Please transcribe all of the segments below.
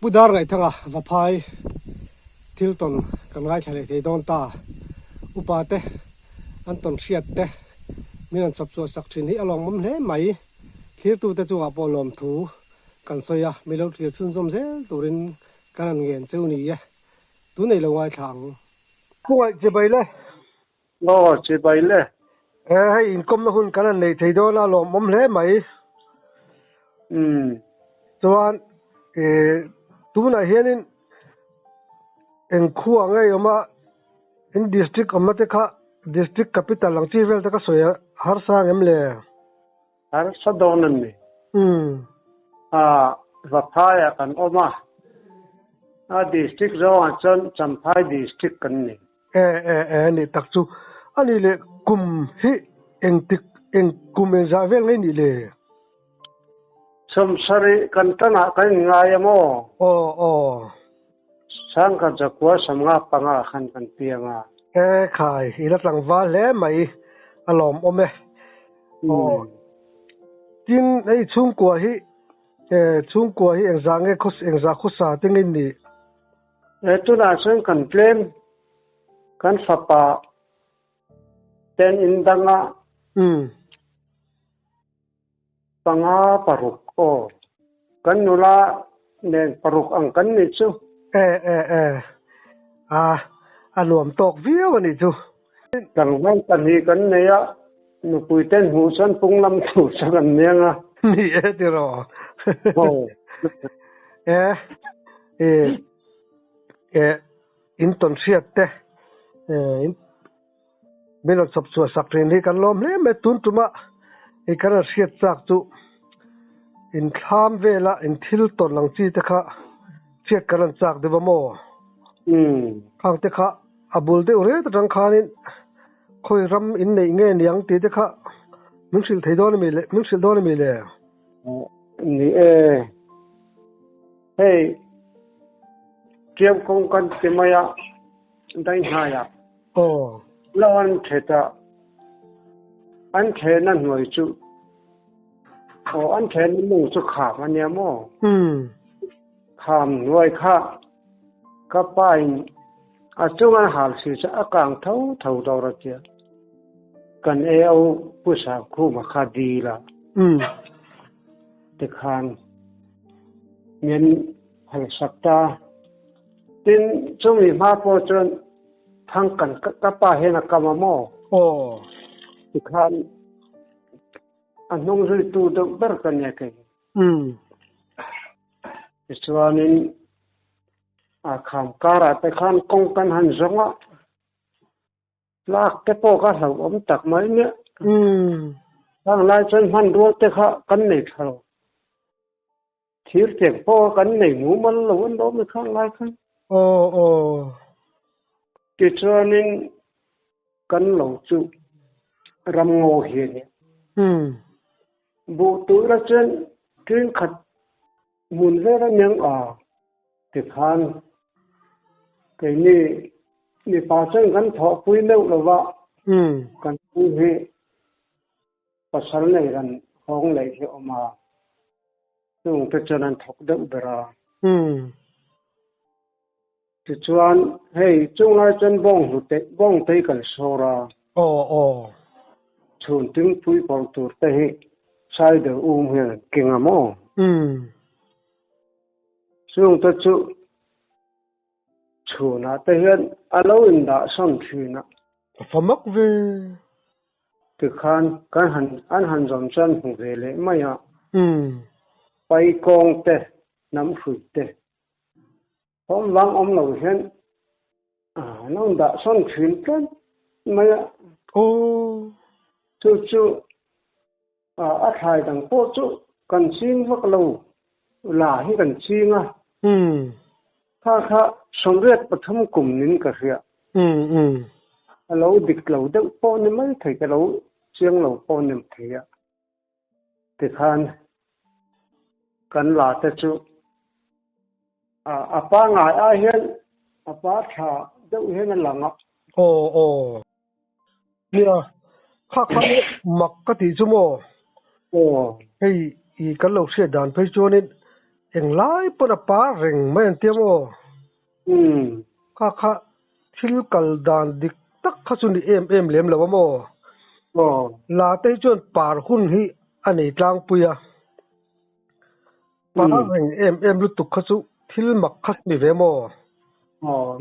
budar ngai thanga vaphai thilton kan ngai thale thei don ta upate anton siat te minan chapchu sakthrin hi along mom hle mai thlir tu te chuwa polom thu kan soya milo thlir chun zom zel turin kan ngen chu ni ya tu nei lo ngai thang puai che bai le che bai le hai in kom na hun kan nei thei do la lom mom hle mai chuan tu na hianin en khuwa ngai oma in district amate kha district capital lang chi vel ta ka soya har sang em le har sa donan ni vaphaya kan oma district zo chan champhai district kan ni ni takchu ani le kum hi en kum en za vel ngai ni le samsari kan tana kan ngayamo sang ka jakwa samnga panga khan kan pianga khai ila tlang wa le mai alom ome tin ei chung kwa hi engzang e khos engza khosa tingin ni tu na chen kan claim kan sapa ten indanga panga paruk kan nula nen paruk ang kan ni chu alom tok viu ani chu tang man kan hi kan ne ya nu pui ten hu san pung lam thu sa kan nenga ni ti ro in ton siat te in melo chop chu sakrin hi kan lom le me tun tuma e kan siat chak chu in kham vela in thil ton lang chi te kha check kan chak de ba mo khang te kha abul de ore ta tang khanin khoi ram in nei nge niang te te kha mungsil thei don mi le mungsil don mi le ni hey tiam kong kan te maya dai haya lawan theta an thena noi chu an then mung chu kha mania mo kham noi kha ka pai achungan hal si cha akang thau do ra chia kan au pusa khu ma kha di la te khan yen hal sakta tin chumi ma po chon thang kan ka pa hena kama mo te khan anong ri tu do ber kan ya ke iswanin kham kara te khan kong kan han zonga lak te po ka hau om tak mai ne thang lai chen han ro te kha kan nei tharo thir te po kan nei mu man lo an do me khang lai khan ti chuanin kan lo chu ram ngo hi ne bu tu ra chen tin khat mun ve ra nyang ti khan cái ni pa chen kan tho pui meu lo wa kan pu he pasal nei ran hong lei he oma tung te chanan thok de bera ti chuan hei chung lai chen bong te kan sora chun ting pui por tur te he sai de he kingamo chung te chu chuna te hian alo in da son thina famak ve ti khan kan han jom chan hu ve le maya pai kong te nam hui te hom wang om lo hian nong da son thin plan maya chu a thai dang po chu kan sing vak lo la hi kan singa kha somret pathum kum nin ka hria alo dik lo de po ni mai thai ka lo chiang lo po nim thia ti khan kan la te chu apa ngai a hian apa tha deuh hian langa nia kha mak ka ti chu mo hei i kan lo se dan phei chuanin eng lai pona pa reng men tiamo kha thil kal dan dik tak kha chuni em lem lawamo la te chon par hun hi ani tlang puya pa reng em lu tuk kha chu thil mak khas ni vemo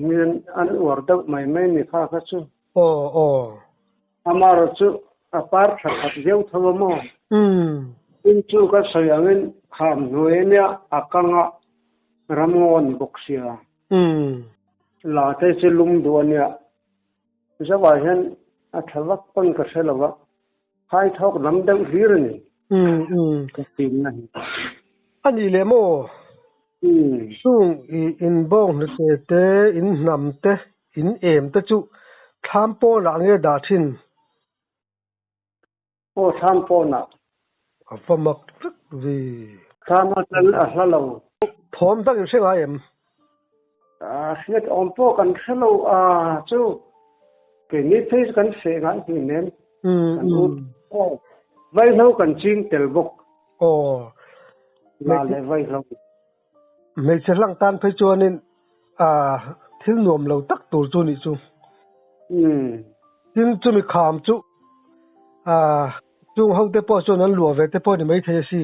min an wardak mai ni kha chu amaro chu apar khat jeu thawamo in chu ka sayangin kham nuenia akanga ramngon boksia la te chilum duania zawa hen athawak pon ka selawa khai thok lamdang hirani ka tin na ani lemo sung in bong te in nam te in em te chu thampo la nge da thin thampo na afamak vi thamatal ahlalo thom tak in senga em hiat ompo kan hello chu ke ni face kan se ga hi nem vai lo kan ching tel bok la le vai lo me chelang tan phai chuanin thil nuam lo tak tur chu ni chu tin chu mi kham chu chung ho te po chu nan luwa ve te po ni mai the si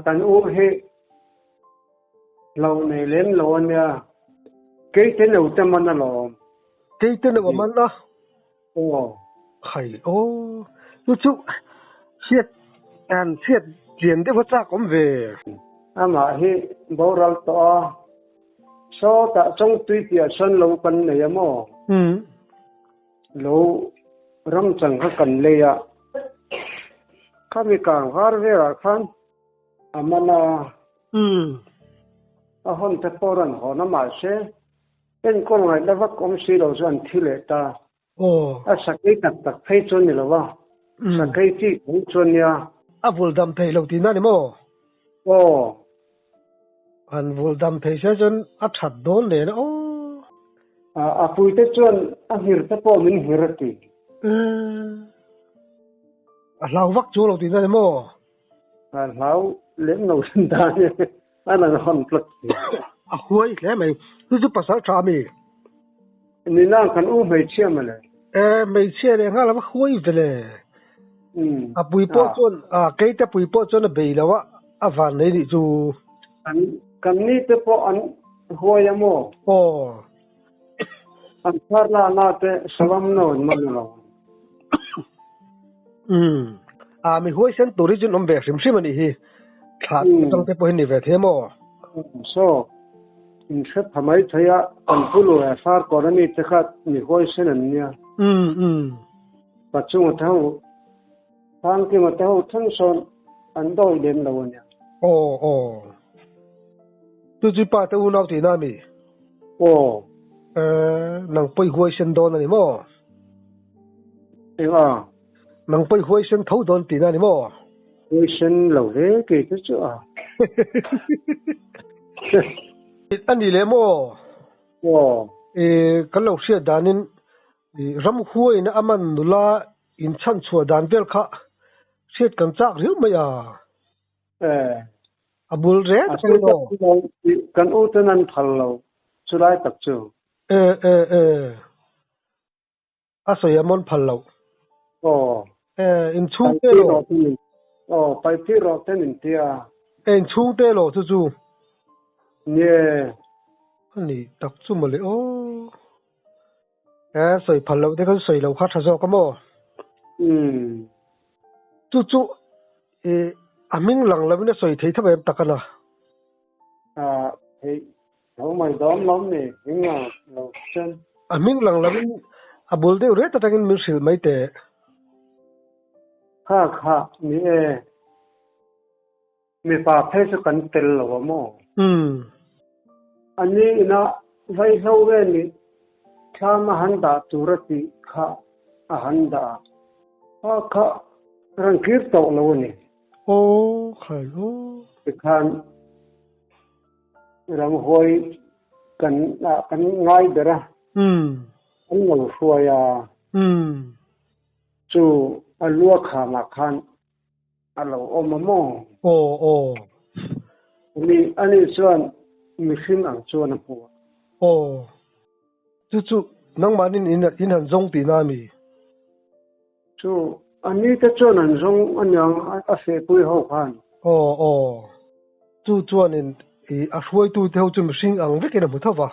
kan u he lâu này lên lâu nha cái thế nào cho mình là cái thế nào mình đó hay chú siết tiền để phát ra cũng về mà hi bảo ra to số ta trong tuy tiệt sơn lâu cần này mà lâu ram chẳng có cần lấy à kami càng har về ra khan amana hon te poran hona ma se en ko ngai da vak om si lo zan thile ta sakai tak phei chon ni lo wa sakai ti hu chon ya avul dam phei lo ti na ni mo an vul dam phei se chon a that don le na pui te chon a hir te po min hirati lau vak chu lo ti na ni mo lau lem no sin ta anh là hòn plật huay lẽ mày cứ giúp pasal trả mi nên là cần u mày chia mà này mày chia này ngay là mắc huay về này bùi po chôn cái ta bùi po chôn là bị là vợ van này đi chú cần ní te po anh huay à mo anh phát là na te salam no mà nó mình huay sen tổ đi chôn ông về sim anh đi thật trong cái bữa này về thế mà so in sắp tham ai thấy à anh phụ lừa phát còn anh ấy khác mình coi xem anh nha bắt chung một thằng thằng kia một thằng thằng son anh đôi đến đâu nha tôi chỉ bắt tôi nói thì nào mi nàng bơi huay sen đón này mà nàng bơi huay sen thấu đón thì nào mà huay sen lâu thế kì cái chỗ anh đi lấy mò cái lâu xưa đàn in ram huay na aman nula in chan chua đàn bel kha xếp cần chắc riu mày abul red kan u tên anh phal lâu chú lại tập chu soi amon phal lâu in chung te lo pai thi ro tên in tia in chung te lo chu anh tập chu mà lấy soi phal lâu thế cái soi lâu khác sao cái mò chu mình lăng là mình soi thấy thằng em tắc na thì không mày đón lắm nè nhưng mà lâu chân mình lăng là mình abul de ure ta tagin mình sil mai te ha mi pa phê sự cần tel lo mo anh ấy na vai lâu về ni tham han da turati kha han da kha rang kir to lo ni khai khan rang hoi kan ngai dera anh ngồi xuôi chú alua khả mà khan alo ôm mồ อันนี้ส่วนมีขึ้นอ่างส่วนหัวโอ้จู่ๆนังมันอินหันจงตีนามีจู่อันนี้จะส่วนหันจงอันยังอาเสปุยหกพันโอ้จู่ๆนี่อาช่วยตู้เท่าจุ่มสิงอังเวกินมุทวะ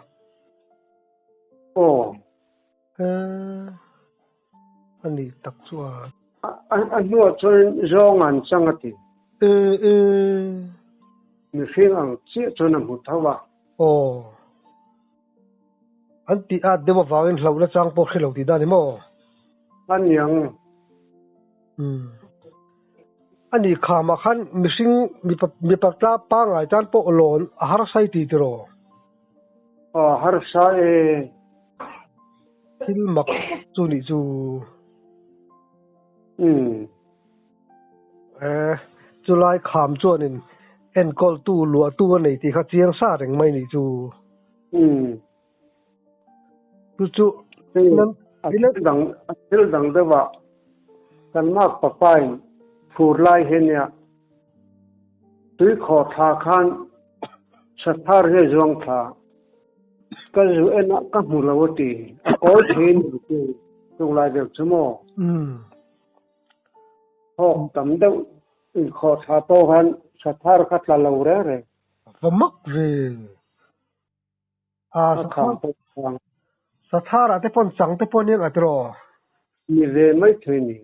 โอ้อันนี้ตักชัวอันนู้นส่วนจงอันสังกติมีขึ้นอ่างเจี๊ยส่วนมุทวะโอ้อันที่อาจเดี๋ยวว่าเราละจังพอขึ้นเราตีได้ไหมอันยังอันนี้ข้ามาขันมิสิงมีปัตตาปังไอจานโปโลนหาร์ไซตีตรอฮาร์ไซทิลมักจูนี่จูจุลายขามจวนินเอ็นกอลตู้ลัวตู้ไหนที่เขาเจียงซาเร่งไม่นี่จูนั้นดังเดว่ากันมากปะไปฟูไลเห็นเนี่ยตุยขอทาคันสัทธาเรื่องจวงทาก็จะเอ็นก็มูลวตีก็เห็นอยู่ตรงลายเดียวชั่วโมงพอตำเดาขอทาโตหันสัทธาคัดลาลาวเร่เร่ก็มักเร่สัทธาแต่ปนสังแต่ปนยังอัตรอมีเรื่องไม่ถึงนี่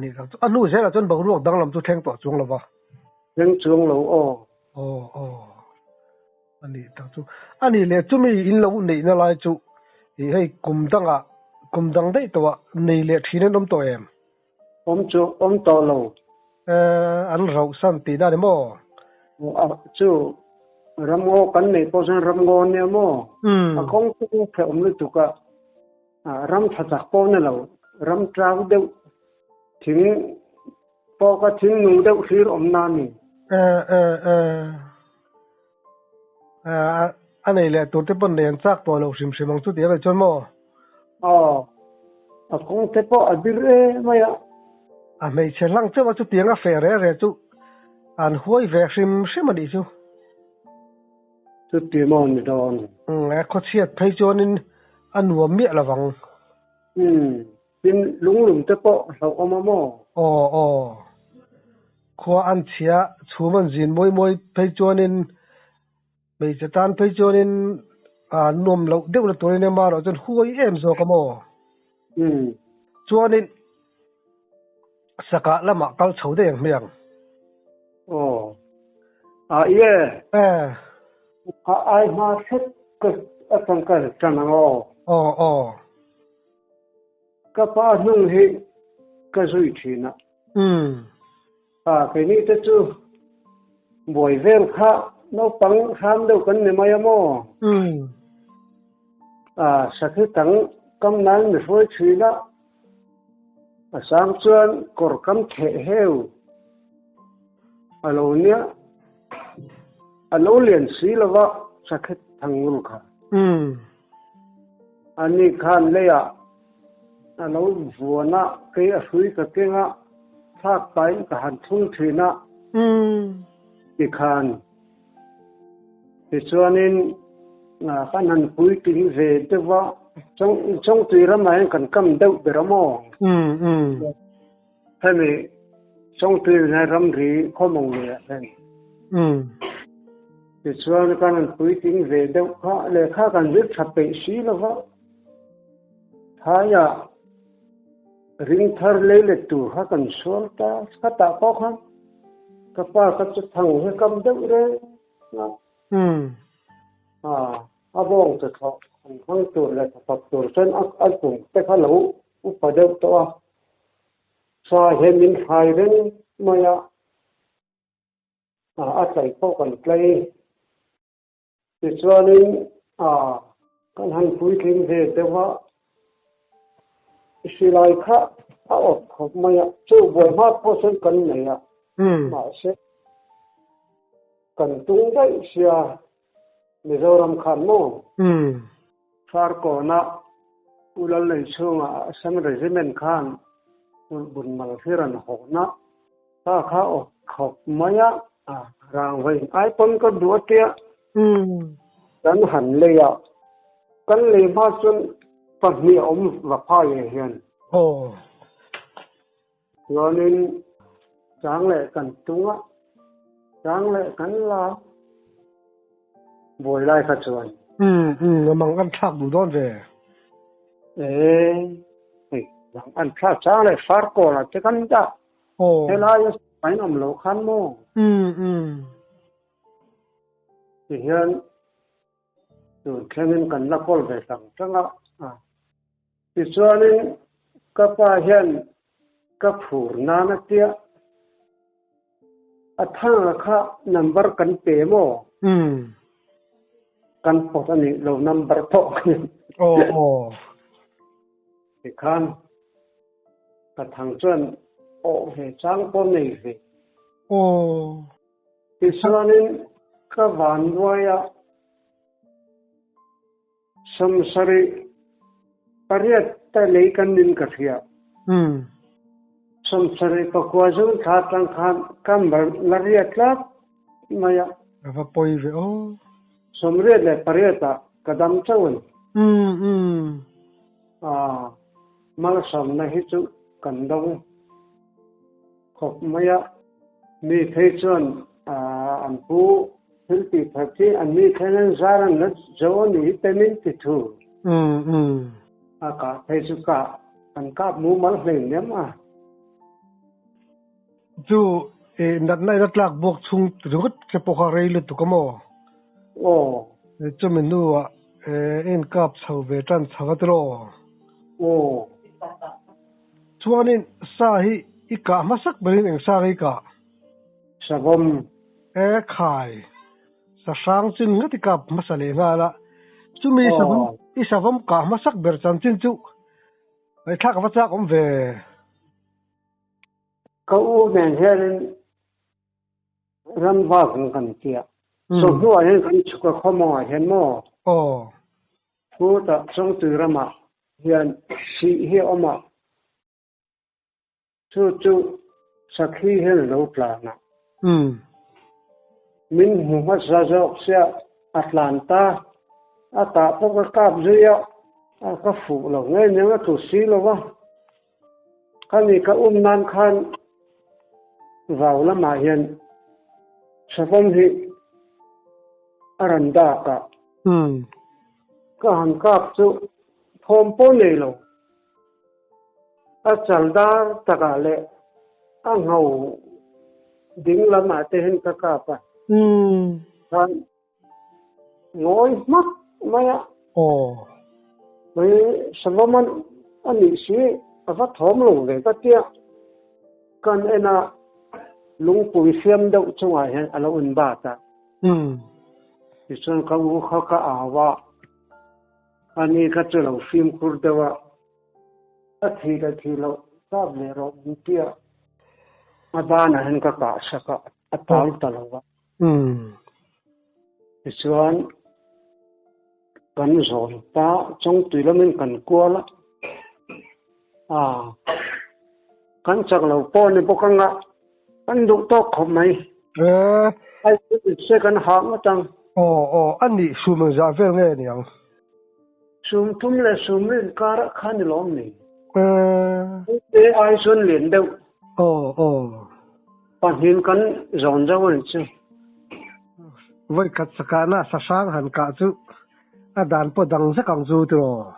นี่ครับอันนู้นใช่ละจนบอกรู้ดังลำจุดแทงต่อจวงแล้ววะแทงจวงแล้วโอ้อันนี้ตั้งจุอันนี้เลยจุมีอินเราในนั่นลายจุให้กุมดังได้ตัวในเลยที่นั่นน้ำตัวอมต่อเราอันเราสันติได้ไหมจุรำโง่กันเนี่ยพอฉันรำโง่เนี่ยมั้งคงต้องเพิ่มเลยถูกอะรำถัดจากปนเนี่ยเรารำจ้าวเดียวถึงพอก็ถึงหนูเดียวคืออมนามีอันนี้แหละตัวที่เป็นเรียนจากตัวเราชิมมังสุดเดียวเลยจนมั้งคงเทปอดีเร่ไม่ไม่เช่นลังเจ้าว่าจุดเดียงอ่ะเฟรเร่จุอันหัวเวชิมมันดีจุจุดเดียมันนี่ดอนเขาเชียดไปจนอันหัวเมียละวังเป็นลุงหลุมเทปเราเอามาโม่ขวอันเชียชูมันจินมวยไปจนไม่จะตานไปจนนมเราเดี๋ยวเราตัวนี้มาเราจนหัวเอ็มโซกโม่จวนสกัดละมาเกาเฉาได้อย่างเมียงเย่ไอมาเช็ดก็ตั้งกันจังก็ป้านุ่งให้ก็สุยทีนะทีนี้จะจูบ่อยเรื่องข้าน้องปังห้ามเดียวกันเนี่ยมายโม่สักตั้งกำนันไม่ช่วยชีละสามส่วนกอดกำเทเหวเราเนี่ยเราเรียนสีแล้วว่าสักทั้งงูค่ะอันนี้ขันเลยเราวัวนะเกี่ยสุยกับเกี่ยถ้าไปกับหันทุ่งทีนะอีกขันที่ส่วนนี้ขันหันปุยทิ้งเวทว่าจงตีระมากันกำเดาเบรมท่านนี้จงตีในรำรีข้อมงเลยท่านที่ส่วนกันปุยทิ้งเวทข้าเลยข้ากันยึดฉับไปสีแล้วว่าท้ายริงทาร์เลยตัวข้ากันสวลตาข้าตาป้อขันก็ป้าก็จะทั้งให้กำเดาเลยอาบองจะทอทั้งตัวเลยทับตัวเส้นอันปุ่งแต่ข้าหลูอุปเดวตัวสาเหตุมินหายเรื่องมายาอาศัยพวกกันไกลที่ส่วนนี้กันหันคุยถึงเหตุว่าสิไลค่ะเอาออกของมายาจู่บ่อยมากพอเส้นกันเนี่ยมาเช็กันตรงได้เสียมิโซรัมขันโม่ฟาร์โกนะอุลเลยช่วงสังเรจิเมนขันบุญมาลฟิรันหกนะถ้าเขาออกขบมายะ ràng vậy ai pon có đũa tia dan hẳn lệ à kan lệ ma xuân phần mi và phai hiền cho nên sáng lệ cần tung á sáng lệ cần là buổi lại phát triển mang ăn thác đủ đón về mang ăn thác sáng lệ phát cổ là cái căn đó thế là phải nằm lâu khăn mô thì hiện từ khi mình cần là call về thằng chẳng ạ thì cho nên các bà hiện các phụ nữ nó tiếc thằng là khác number cần pay mô cần phụ nữ lâu number to thì khăn các thằng chân về trang con này về thì cho nên các bạn nói samsari pariat ta lấy căn nên cả thia samsari pa qua dung thát lang khan cam lariat lát maya và poi về samriat le pariata kadam chawin mal sam na hi chu kan dong khop maya mi thei chon an pu hilti thati an mi thainan zaran na zawani temin ti thu ka thei chu ka an ka mu mal hleng nem chu nat nai rat lak bok chung rut ke pokha reilu tu kamo chu menu en kap chho ve tan chagatro chuanin sa hi ika masak berin eng sa hi ka savom khai sa sang chin ngati kap masale ngala chumi savom I savom ka masak ber chan chin chu ai thak wa cha kom ve ka u men helen ram va kan tia so nu a hen kan chuka khomo a hen mo fu ta song tu rama hian si hi oma chu sakhi hen lo plana min hu ma sa zo sia Atlanta ata po ka zia ka fu lo ngai ne tu si lo wa kani ka nan khan vào la ma hian savom hi aranda ka han kap chu thom po nei lo chaldar takale ngau ding la ma te hen ka pa han ngoi mak maya với savom ani si ava thom lo ve ka tia kan ena lung pui fiam deuh chunga hian alo un ba ta ti chuan ka u kha ka awa ani ka chelo film kur dewa a thi lo sab le ro tia abana hen ka saka atal talawa ti chuan kan zon ta chong tuilamin kan kuala kan chaklo po ni pokang anh đụng to không mấy ai sẽ cần hàng ở trong anh đi sum ra về nghe nhỉ sum thum là sum lên cả khăn lom này thế ai xuân liền đâu còn hiện cần dọn ra vậy chứ vậy cắt sakana sa sang han ka chu adan po dang sa kang zu tro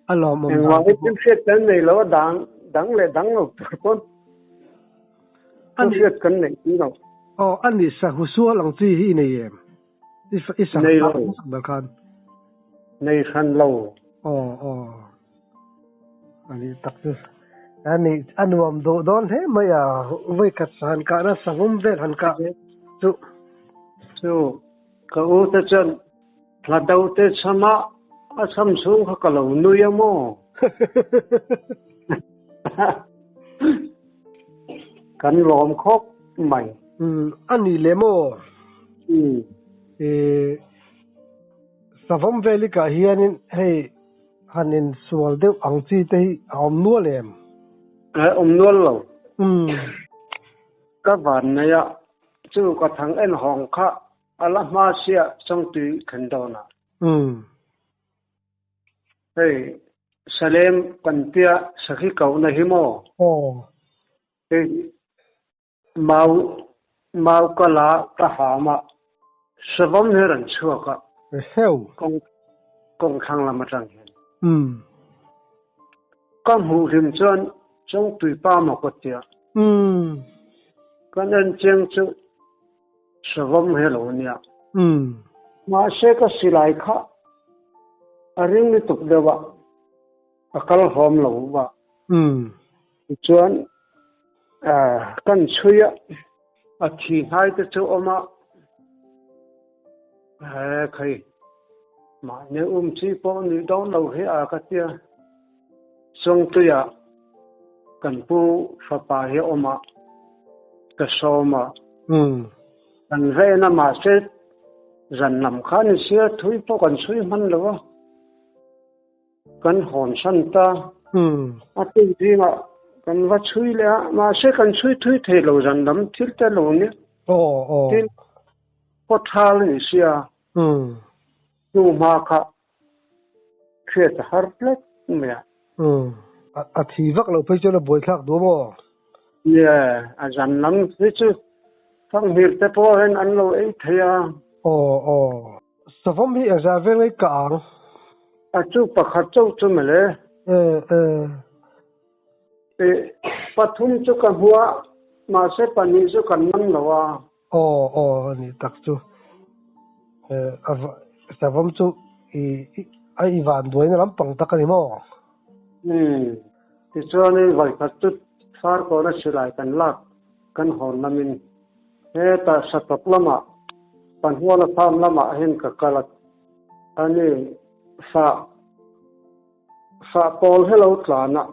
alo mo mà cái chuyện xét đến này nó đáng là đáng ngọc con anh xét cần này như nào anh đi sa husua lang chi hi nei em isa nei lo khan nei khan lâu anh tak chu anh anuam do don he maya vai kat san ka na sangum ve han ka chu ka u ta chen la dau te sama a sam sung ka lo nu ya mo kan lom khóc mày anh đi lemo savom veli ka hianin hei hanin sual deuh ang chi te om nual em om nual lo các bạn này ạ chú có thằng em hồng khá Malaysia trong tùy khẩn đầu nè hey Salem cần tia sakhi cầu này himo hey mau mau cả lá cả hà mà savam heran chua cả công khang làm trang hiện con hù hiểm chân trong tùy ba mà có tia con anh chênh chú savam hello nia mà sẽ có xì lại khá ring ni tục dewa akal hom lo wa chuan kan chuya a thi hai te chu oma khai ma ne chi po ni don lo he a ka tia song tu ya kan pu fa pa he oma ka so ma kan ve na ma se ran lam khan sia thui po kan chui man lo kan hon san ta a tin ti ma kan va chui le ma se kan chui thui the lo ran lam thil ta lo ni tin ko thal ni sia tu ma kha khet har plet me a thi vak lo phei chona boi thak do mo a ran lam thi chu phang hir te po hen an lo ei thaya savam hi a za vel ngai ka ang chú pakhat chu mele pathum chu ka hua ma se pani chu kan man lawa ni tak chu savam chu ai van doin ram pang tak ani mo ti chuan vai khat chu far ko na silai kan lak kan hon namin he ta satok lama pan hua na tham lama hen ka kalat ani fa pol hello tlana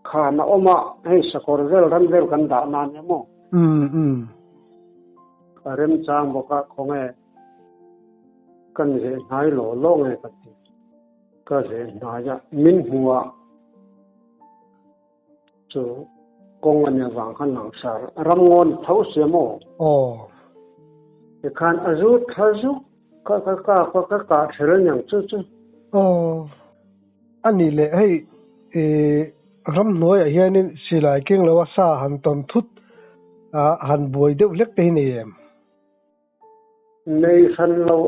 khana oma hei sakor vel ran vel kan da na ne mo arem chang boka khonge kan he nai lo lo nge pati ka he na ya min huwa chu kong anya wang khan nang sar ram ngon thau se mo e khan azu thazu ka thel nyang chu ani le hei ram noi a hianin silai keng lo sa han ton thut han boi deuh lek te ni em nei san lo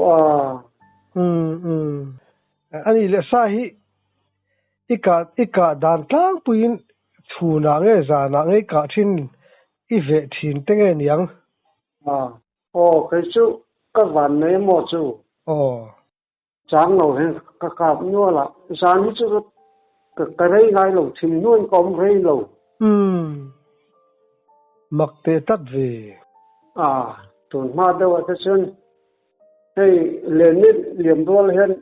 ani le sa hi ika dan tlang puin chuna nge za na nge ka thin i ve thin te nge niang cái chu các bạn này mo chu chang lo hen ka kap no la san hi chu ka rei ngai lo thim nuai kom rei lo mak te tat ve tun ma de wa ta chen hey le ni liam dol hen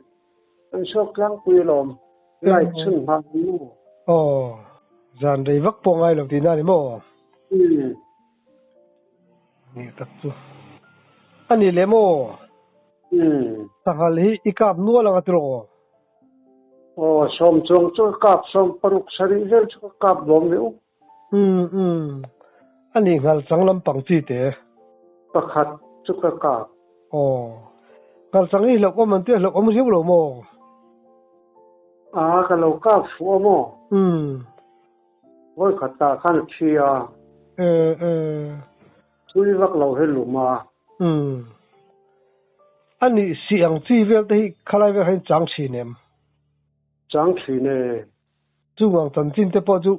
an sok lang pui lom lai chun ma nu zan rei vak po ngai lo ti na ni mo ni tak chu ani le mo tangal hi ikap nuwa lang atro som chong chu kap som paruk sari vel chu kap bom le ani ngal changlam pang chi te pakhat chu ka kap ngal changi lo ko man te lo om riu lo mo ka lo kap fu mo voi khata khan thia thui vak lo he lu ma ani siang chi vel te hi khalai ve hein chang chi nem chang chi ne chu wang tan chin te po chu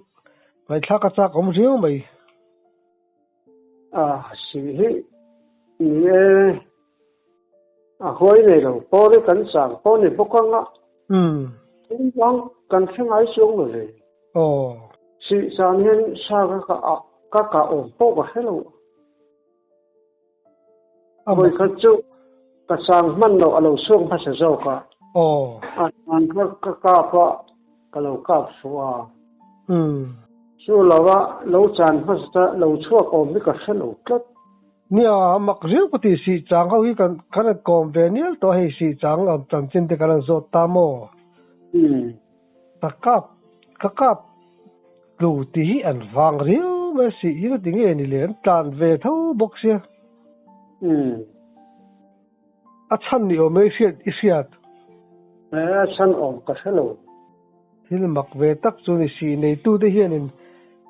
ngai thla ka cha kom riu mai si hi ni hoi ne lo po le kan sang po ne po kang tin wang kan theng ai sung lo le si san hen sa ka om po ba hello voi kha chu ka sang man lo alo sung pha sa zo ka an ka pa ka lo ka suwa chu lawa lo chan pha sa lo chuak om ni ka hello klat nia mak riu pati si chang ho hi kan convenial to hei si chang am tan chin te kan zo ta mo takap lu ti hi an wang riu mà sĩ nó tiếng nghe này liền tràn về thâu bốc xe chăn đi ôm mấy xiết chăn ôm cả thế luôn thì là mặc về tắc cho này sĩ này tu đây hiện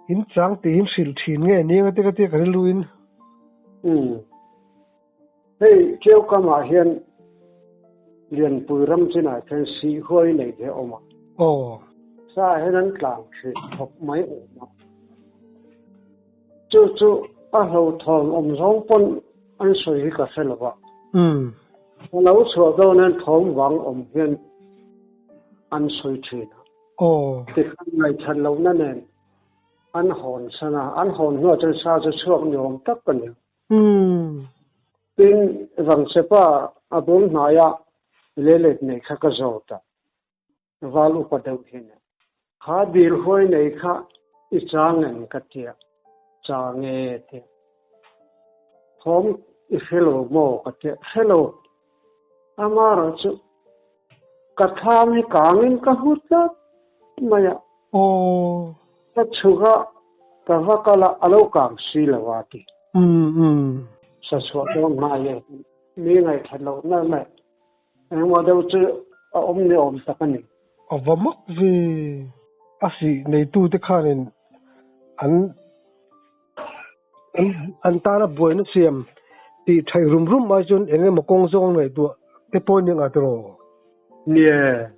in trắng thì in xịt chín nghe nhiều cái luin hey kêu cả mà hiện liền bùi râm trên này thì sĩ hôi này thế ôm sa hay nên làm chuyện học mấy ôm chú lâu thòng ôm giống con anh suy cả thế là vậy lâu số đâu nên thòng vắng ôm hiện anh suy chuyện thì ngày thật lâu nên anh hồn nó trên sao cho chuộng nhom tất cả nhiều tin rằng sẽ pa abun naya lelet này khác cái gì đó valu có đâu thế này khá điều hồi này khá ít trang nên cái tiệt trang nghe tiệt hôm hello mo cái tiệt hello amara chú cái tham hi kangin cái hút đó maya cái chú cái vaka là alo kang si là vậy sa số đó mà vậy mấy ngày thật lâu nữa mày em mà đâu chứ ôm tất cả này và mất về sĩ này tu te khan nên anh ta là buổi nó xem thì thầy rum mà chun anh em một công zong này tu cái point những atro yeah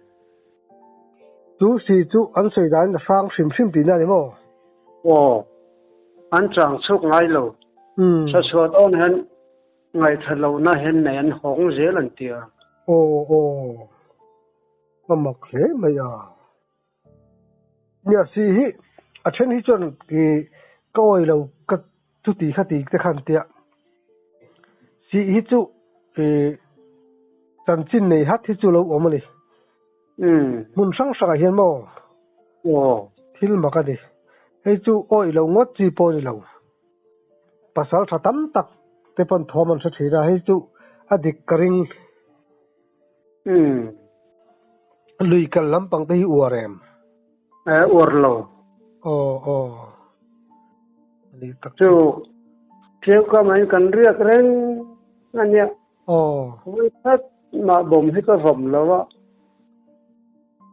tu si tu anh xây đàn là phang sim tí này mà anh chẳng chúc ngay lâu sa số đó nên ngày thật lâu na hen này anh hóng dễ lần tiệt mà mặc thế mà nhà sĩ hi trên hi chọn cái coi lâu cái tu tí khát tí cái khăn tiệt sĩ hi chú cái chân chín này hát hi chú lâu ôm này muốn sang hiền mà thì mà cái đi hi chú oi lâu ngót chỉ bôi lâu pasal sa tam tak te pon thoman sa thira hi chu adik karing lui kal lampang te hi urem urlo ani tak chu kêu ka mai kan riak reng ania với phát mà bom hi ka vom lawa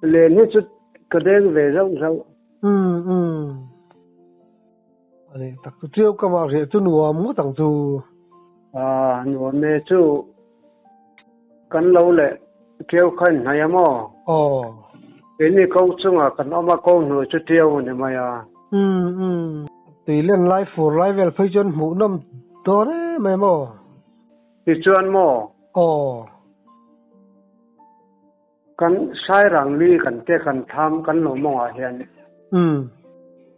len hi chu ka deng ve rau ani tak tu treo ka ma re tu nuwa mu tang chu nuwa me chu kan lo le kêu khan na ya mo cái này câu chung kan oma câu nu chu treo ne ma ya ti len life for rival phai jon mu nam to re me mo ti chuan mo kan sai rang li kan te kan tham kan lo mo a hian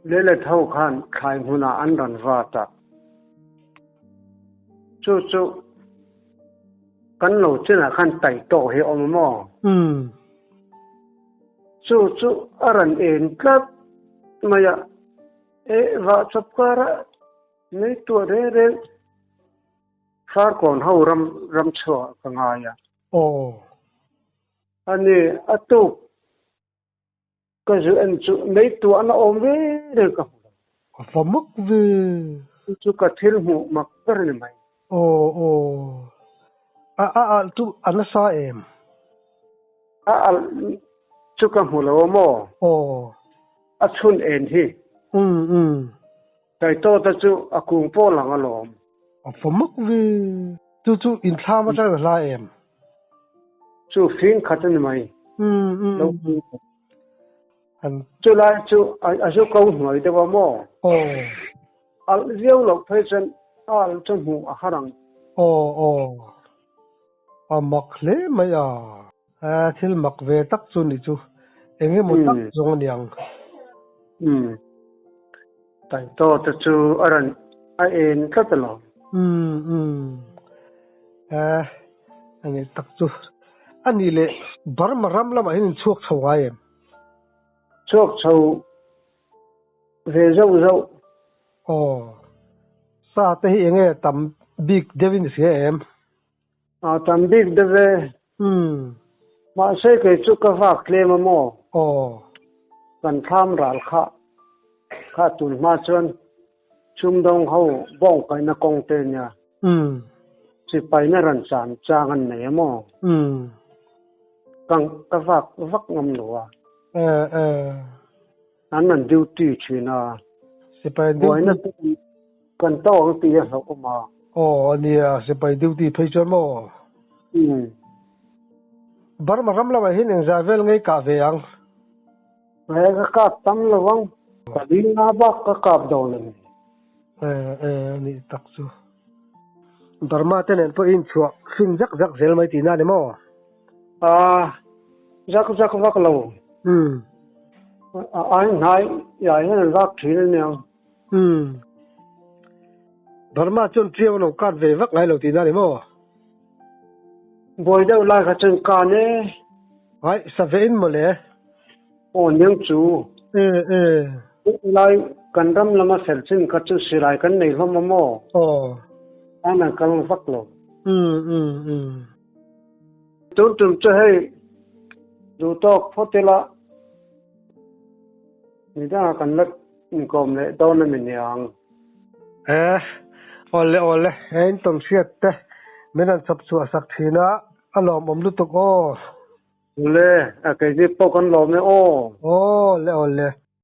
lele thâu khan khai huna an ran vata chu kan lo chena khan tai to he om mo chu aran en klap maya va chapkara nei to re far kon ho ram chho ka nga ya ani atu cái dự án chú mấy tuổi nó ôm về được không? Phải mất về chú cả thiên mụ mặc cái này mày. Chú anh nó sao em? Chú cả mụ là mò. Chun em hi. Tại tôi ta chú cùng po là ngon lắm. Phải mất về chú in tham mà ra là em. Chú phiền khát này mày. Chú lại chú chú câu nói được không mò? Riêng lộc phải chân chân hùng à răng. Mặc lẽ mày thì mặc về tắc chun đi chú, anh em một tắc giống niang. Tại tôi ta chú aran em rất là. Anh ấy tắc chú, anh ấy lệ bar mà ram lắm anh ấy chuộc sầu ai em. Chuộc sầu về dâu. Sa te hi enge tam big devin se em. Tam big deve. Ma se ke chu ka va klem mo. Kan tham ral kha tun ma chon chung dong hau bong kai na kong te nya si pai na ran san chang an ne mo kang ka vak ngam lo a an nan duty china si pai boy na kan to ang ti ha ko ma ania si pai duty phei chon mo bar ma ram la hin en zavel ngai ka ve ang ka tam lo wang ka din na ba ka do le ni taksu Dharma tenen po in chua fin zak zel mai tina ni mo zak vak lo ai nai ya hen vak thin ne Dharma chon trio no kat ve vak ngai lo tina ni mo boy deuh lai ka chen ka ne ai sa ve in mo le nyang chu lai kan ram lama sel chin ka chu sirai kan nei hlom mo ana kal vak lo tum che hey du tok photela ni da kan lak kom le don na min yang ole hein tom siat te menan sap chu sak thina alom om lu tok le a ke ji po kan lo me le